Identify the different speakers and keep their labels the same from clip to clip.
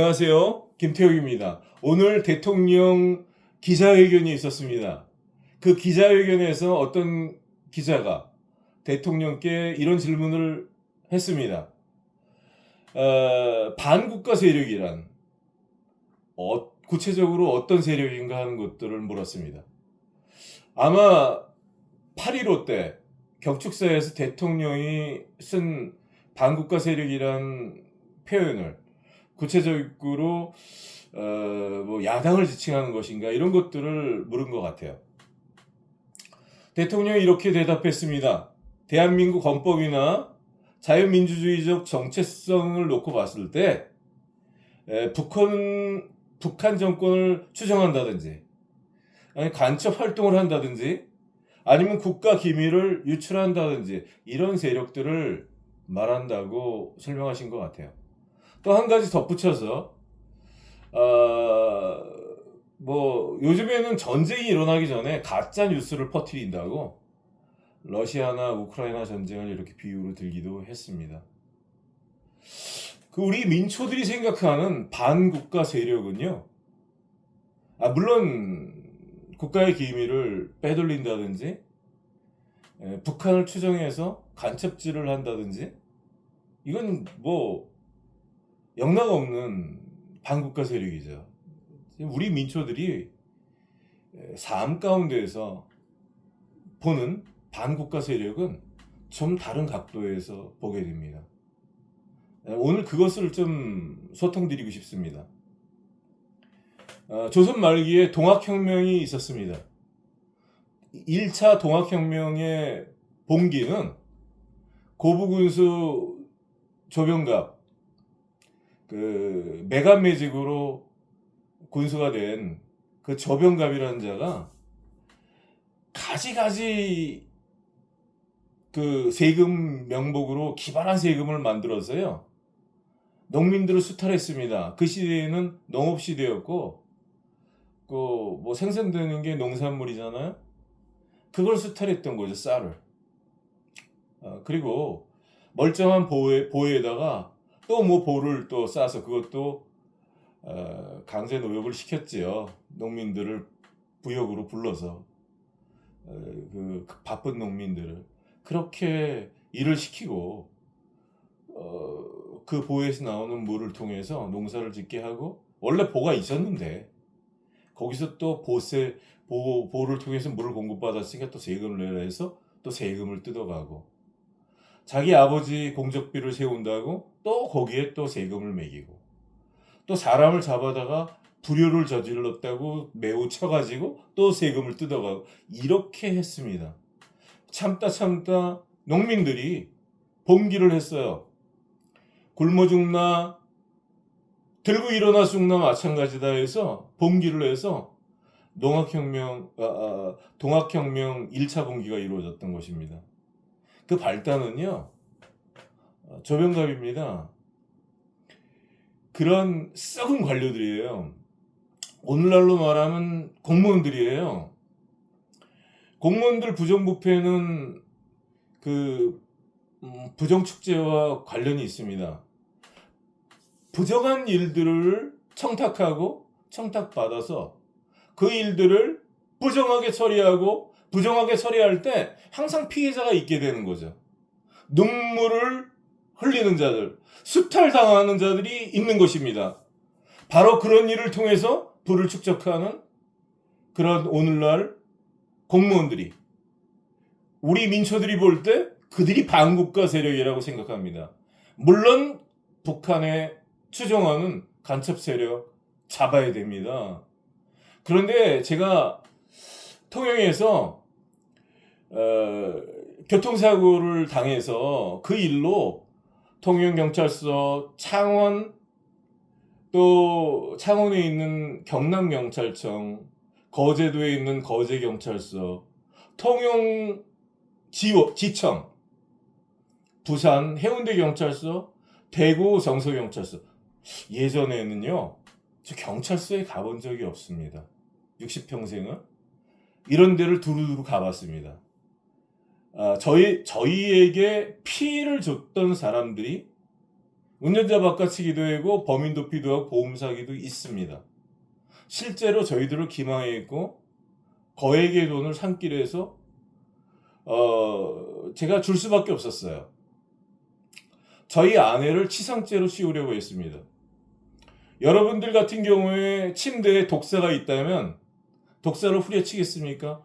Speaker 1: 안녕하세요. 김태욱입니다. 오늘 대통령 기자회견이 있었습니다. 그 기자회견에서 어떤 기자가 대통령께 이런 질문을 했습니다. 반국가 세력이란 구체적으로 어떤 세력인가 하는 것들을 물었습니다. 아마 8.15 때 경축사에서 대통령이 쓴 반국가 세력이란 표현을 구체적으로 야당을 지칭하는 것인가 이런 것들을 물은 것 같아요. 대통령이 이렇게 대답했습니다. 대한민국 헌법이나 자유민주주의적 정체성을 놓고 봤을 때 북한 정권을 추정한다든지 아니 간첩 활동을 한다든지 아니면 국가 기밀을 유출한다든지 이런 세력들을 말한다고 설명하신 것 같아요. 또 한 가지 덧붙여서 요즘에는 전쟁이 일어나기 전에 가짜 뉴스를 퍼뜨린다고 러시아나 우크라이나 전쟁을 이렇게 비유로 들기도 했습니다. 우리 민초들이 생각하는 반국가 세력은요, 물론 국가의 기밀을 빼돌린다든지 북한을 추정해서 간첩질을 한다든지 이건 영락없는 반국가 세력이죠. 우리 민초들이 삶 가운데에서 보는 반국가 세력은 좀 다른 각도에서 보게 됩니다. 오늘 그것을 좀 소통드리고 싶습니다. 조선 말기에 동학혁명이 있었습니다. 1차 동학혁명의 봉기는 고부군수 조병갑 매간매직으로 군수가 된 그 조병갑이라는 자가 가지가지 세금 명목으로 기발한 세금을 만들어서요 농민들을 수탈했습니다. 그 시대에는 농업 시대였고 생산되는 게 농산물이잖아요. 그걸 수탈했던 거죠, 쌀을. 그리고 멀쩡한 보에다가 또 보를 또 싸서 그것도 강제 노역을 시켰지요. 농민들을 부역으로 불러서 그 바쁜 농민들을 그렇게 일을 시키고 그 보에서 나오는 물을 통해서 농사를 짓게 하고, 원래 보가 있었는데 거기서 또 보를 통해서 물을 공급받았으니까 또 세금을 내라 해서 또 세금을 뜯어가고, 자기 아버지 공적비를 세운다고 또 거기에 또 세금을 매기고, 또 사람을 잡아다가 불효를 저질렀다고 매우 쳐가지고 또 세금을 뜯어가고, 이렇게 했습니다. 참다 농민들이 봉기를 했어요. 굶어 죽나 들고 일어나 죽나 마찬가지다 해서 봉기를 해서 동학혁명 1차 봉기가 이루어졌던 것입니다. 그 발단은요 조병갑입니다. 그런 썩은 관료들이에요. 오늘날로 말하면 공무원들이에요. 공무원들 부정부패는 부정축제와 관련이 있습니다. 부정한 일들을 청탁받아서 그 일들을 부정하게 처리할 때 항상 피해자가 있게 되는 거죠. 눈물을 흘리는 자들, 수탈당하는 자들이 있는 것입니다. 바로 그런 일을 통해서 부를 축적하는 그런 오늘날 공무원들이, 우리 민초들이 볼 때 그들이 반국가 세력이라고 생각합니다. 물론 북한에 추종하는 간첩 세력 잡아야 됩니다. 그런데 제가 통영에서 교통사고를 당해서 그 일로 통영경찰서, 창원, 또 창원에 있는 경남경찰청, 거제도에 있는 거제경찰서, 통영지청, 부산 해운대경찰서, 대구 정서경찰서. 예전에는요 저 경찰서에 가본 적이 없습니다. 60평생은 이런 데를 두루두루 가봤습니다. 저희에게 피해를 줬던 사람들이 운전자 바꿔치기도 하고 범인 도피도 하고 보험 사기도 있습니다. 실제로 저희들을 기망했고 거액의 돈을 산길에서 제가 줄 수밖에 없었어요. 저희 아내를 치상죄로 씌우려고 했습니다. 여러분들 같은 경우에 침대에 독사가 있다면 독사를 후려치겠습니까?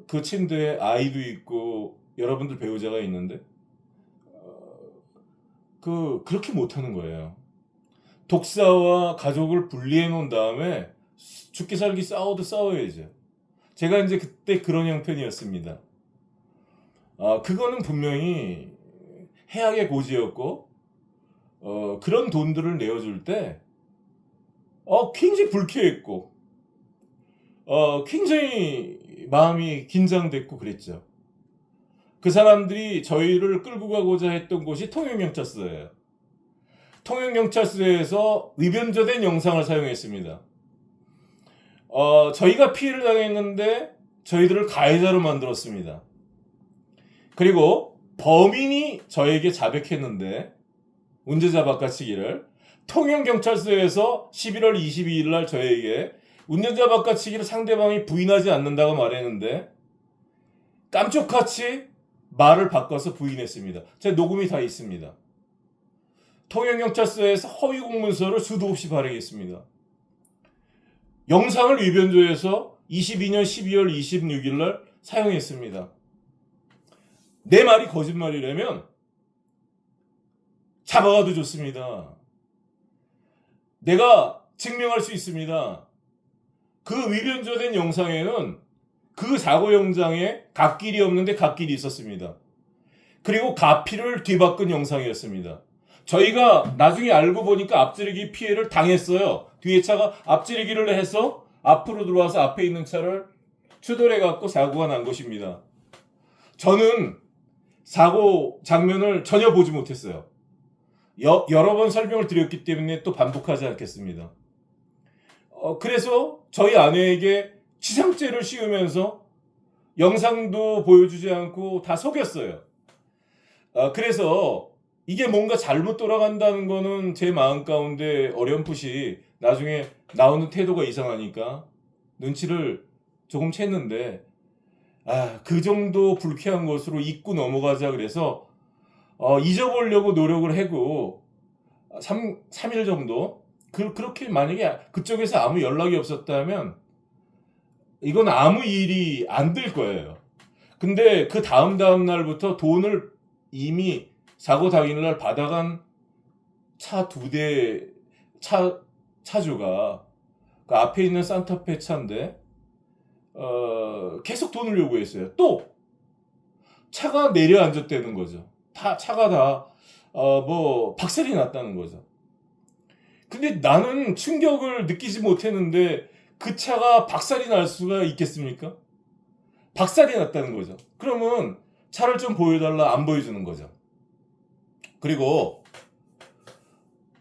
Speaker 1: 그 침대에 아이도 있고 여러분들 배우자가 있는데 그렇게 못하는 거예요. 독사와 가족을 분리해 놓은 다음에 죽기 살기 싸워도 싸워야죠. 제가 이제 그때 그런 형편이었습니다. 그거는 분명히 해악의 고지였고 그런 돈들을 내어줄 때 굉장히 불쾌했고 굉장히 마음이 긴장됐고 그랬죠. 그 사람들이 저희를 끌고 가고자 했던 곳이 통영경찰서예요. 통영경찰서에서 위변조된 영상을 사용했습니다. 저희가 피해를 당했는데 저희들을 가해자로 만들었습니다. 그리고 범인이 저에게 자백했는데 운전자 바꿔치기를 통영경찰서에서 11월 22일 날 저에게 운전자 바꿔치기를 상대방이 부인하지 않는다고 말했는데 깜짝같이 말을 바꿔서 부인했습니다. 제 녹음이 다 있습니다. 통영경찰서에서 허위 공문서를 수도 없이 발행했습니다. 영상을 위변조해서 22년 12월 26일 날 사용했습니다. 내 말이 거짓말이라면 잡아가도 좋습니다. 내가 증명할 수 있습니다. 그 위변조된 영상에는 그 사고 현장에 갓길이 없는데 갓길이 있었습니다. 그리고 가피를 뒤바꾼 영상이었습니다. 저희가 나중에 알고 보니까 앞지르기 피해를 당했어요. 뒤에 차가 앞지르기를 해서 앞으로 들어와서 앞에 있는 차를 추돌해갖고 사고가 난 것입니다. 저는 사고 장면을 전혀 보지 못했어요. 여러 번 설명을 드렸기 때문에 또 반복하지 않겠습니다. 그래서 저희 아내에게 치상죄를 씌우면서 영상도 보여주지 않고 다 속였어요. 그래서 이게 뭔가 잘못 돌아간다는 거는 제 마음 가운데 어렴풋이 나중에 나오는 태도가 이상하니까 눈치를 조금 챘는데 그 정도 불쾌한 것으로 잊고 넘어가자 그래서 잊어보려고 노력을 하고 3일 정도 그렇게 만약에 그쪽에서 아무 연락이 없었다면 이건 아무 일이 안 될 거예요. 근데 그 다음 날부터 돈을 이미 사고 당일날 받아간 차 2대 차주가 그 앞에 있는 산타페 차인데 계속 돈을 요구했어요. 또 차가 내려앉았다는 거죠. 차가 다 박살이 났다는 거죠. 근데 나는 충격을 느끼지 못했는데 그 차가 박살이 날 수가 있겠습니까? 박살이 났다는 거죠. 그러면 차를 좀 보여달라, 안 보여주는 거죠. 그리고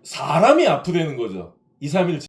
Speaker 1: 사람이 아프다는 거죠. 2, 3일